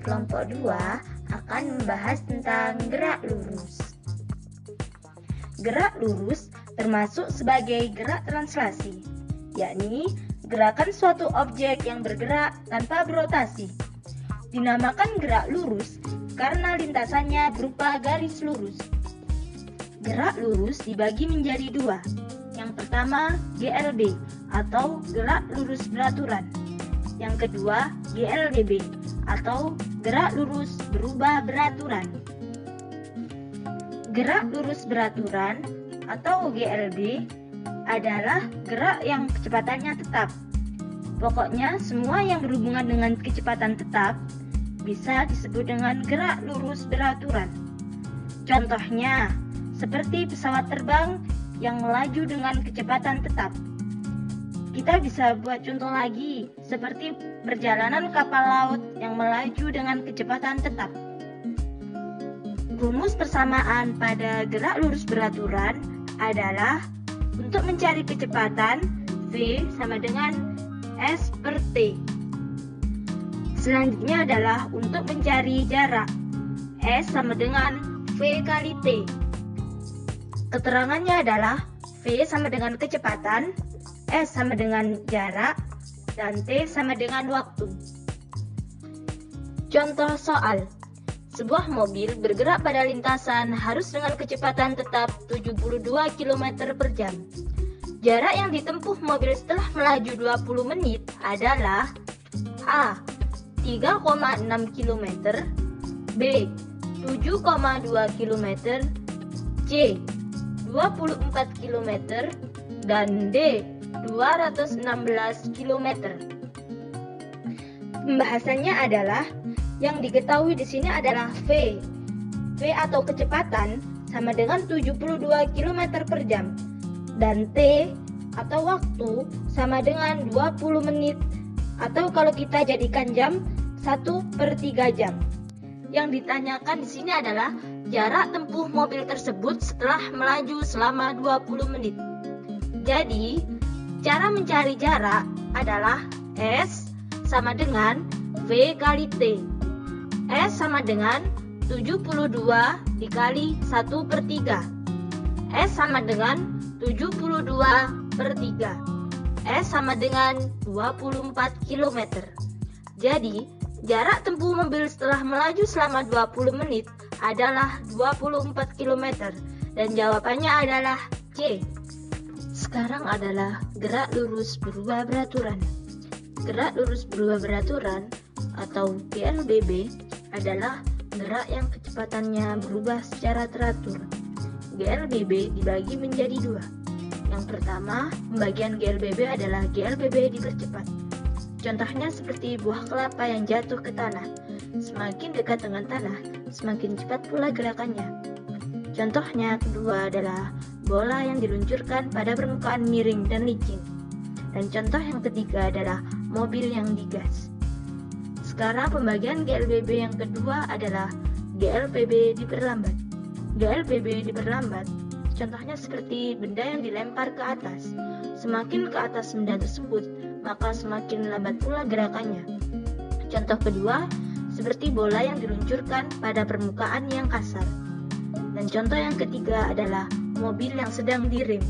Kelompok 2 akan membahas tentang gerak lurus. Gerak lurus termasuk sebagai gerak translasi, yakni gerakan suatu objek yang bergerak tanpa berotasi. Dinamakan gerak lurus karena lintasannya berupa garis lurus. Gerak lurus dibagi menjadi dua. Yang pertama GLB atau gerak lurus beraturan. Yang kedua GLBB atau gerak lurus berubah beraturan. Gerak lurus beraturan atau GLB adalah gerak yang kecepatannya tetap. Pokoknya semua yang berhubungan dengan kecepatan tetap bisa disebut dengan gerak lurus beraturan. Contohnya seperti pesawat terbang yang melaju dengan kecepatan tetap. Kita bisa buat contoh lagi, seperti perjalanan kapal laut yang melaju dengan kecepatan tetap. Rumus persamaan pada gerak lurus beraturan adalah untuk mencari kecepatan V sama dengan S per T. Selanjutnya adalah untuk mencari jarak, S sama dengan V kali T. Keterangannya adalah V sama dengan kecepatan, S sama dengan jarak, dan T sama dengan waktu. Contoh soal. Sebuah mobil bergerak pada lintasan harus dengan kecepatan tetap 72 km per jam. Jarak yang ditempuh mobil setelah melaju 20 menit adalah A. 3,6 km, B. 7,2 km, C. 24 km, dan D. 216 km. Pembahasannya adalah yang diketahui di sini adalah V. V atau kecepatan sama dengan 72 km per jam dan T atau waktu sama dengan 20 menit atau kalau kita jadikan jam 1/3 jam. Yang ditanyakan di sini adalah jarak tempuh mobil tersebut setelah melaju selama 20 menit. Jadi cara mencari jarak adalah S sama dengan V kali T. S sama dengan 72 dikali 1/3. S sama dengan 72/3. S sama dengan 24 km. Jadi, jarak tempuh mobil setelah melaju selama 20 menit adalah 24 km. Dan jawabannya adalah C. Sekarang adalah gerak lurus berubah beraturan. Gerak lurus berubah beraturan atau GLBB adalah gerak yang kecepatannya berubah secara teratur. GLBB dibagi menjadi dua. Yang pertama, pembagian GLBB adalah GLBB dipercepat. Contohnya seperti buah kelapa yang jatuh ke tanah. Semakin dekat dengan tanah, semakin cepat pula gerakannya. Contohnya kedua adalah bola yang diluncurkan pada permukaan miring dan licin. Dan contoh yang ketiga adalah mobil yang digas. Sekarang pembagian GLBB yang kedua adalah GLBB diperlambat. GLBB diperlambat, contohnya seperti benda yang dilempar ke atas. Semakin ke atas benda tersebut, maka semakin lambat pula gerakannya. Contoh kedua, seperti bola yang diluncurkan pada permukaan yang kasar. Dan contoh yang ketiga adalah mobil yang sedang direm.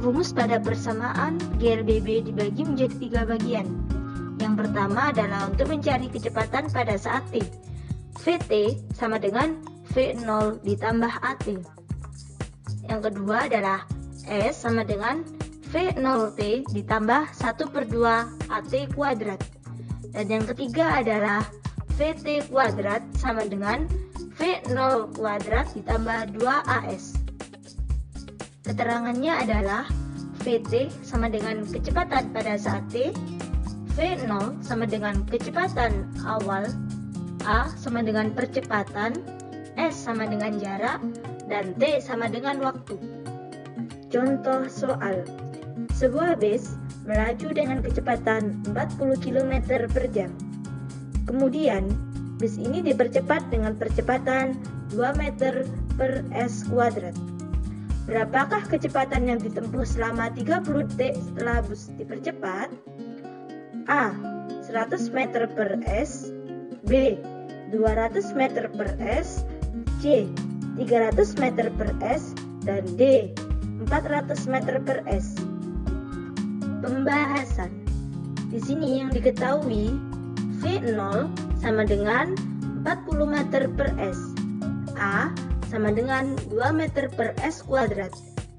Rumus pada persamaan GLBB dibagi menjadi 3 bagian. Yang pertama adalah untuk mencari kecepatan pada saat T. VT sama dengan V0 ditambah AT. Yang kedua adalah S sama dengan V0T ditambah 1/2 AT kuadrat. Dan yang ketiga adalah VT kuadrat sama dengan V0 kuadrat ditambah 2AS. Keterangannya adalah VT sama dengan kecepatan pada saat T, V0 sama dengan kecepatan awal, A sama dengan percepatan, S sama dengan jarak, dan T sama dengan waktu. Contoh soal. Sebuah bus melaju dengan kecepatan 40 km per jam. Kemudian, bus ini dipercepat dengan percepatan 2 meter per s kuadrat. Berapakah kecepatan yang ditempuh selama 30 detik setelah bus dipercepat? A. 100 meter per s, B. 200 meter per s, C. 300 meter per s, dan D. 400 meter per s. Pembahasan. Di sini yang diketahui, V0 sama dengan 40 meter per s, A sama dengan 2 meter per s kuadrat,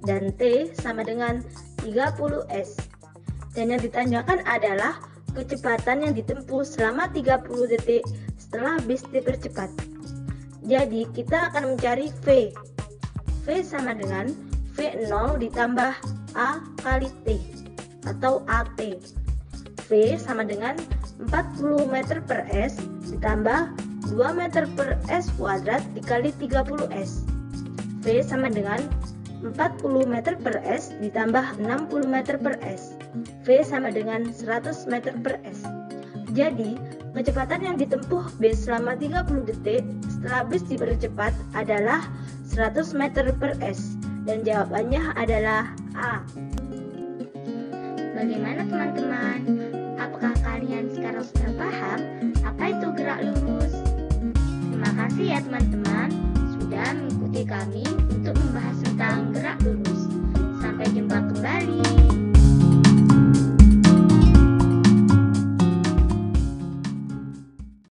dan T sama dengan 30 s. Dan yang ditanyakan adalah kecepatan yang ditempuh selama 30 detik setelah bus dipercepat. Jadi kita akan mencari V. V sama dengan V0 ditambah A kali T atau AT. V sama dengan 40 meter per s ditambah 2 meter per s kuadrat dikali 30 s. V sama dengan 40 meter per s ditambah 60 meter per s. V sama dengan 100 meter per s. Jadi, kecepatan yang ditempuh bus selama 30 detik setelah bus dipercepat adalah 100 meter per s. Dan jawabannya adalah A. Bagaimana teman-teman? Apakah kalian sekarang sudah paham apa itu gerak lurus? Terima kasih ya teman-teman sudah mengikuti kami untuk membahas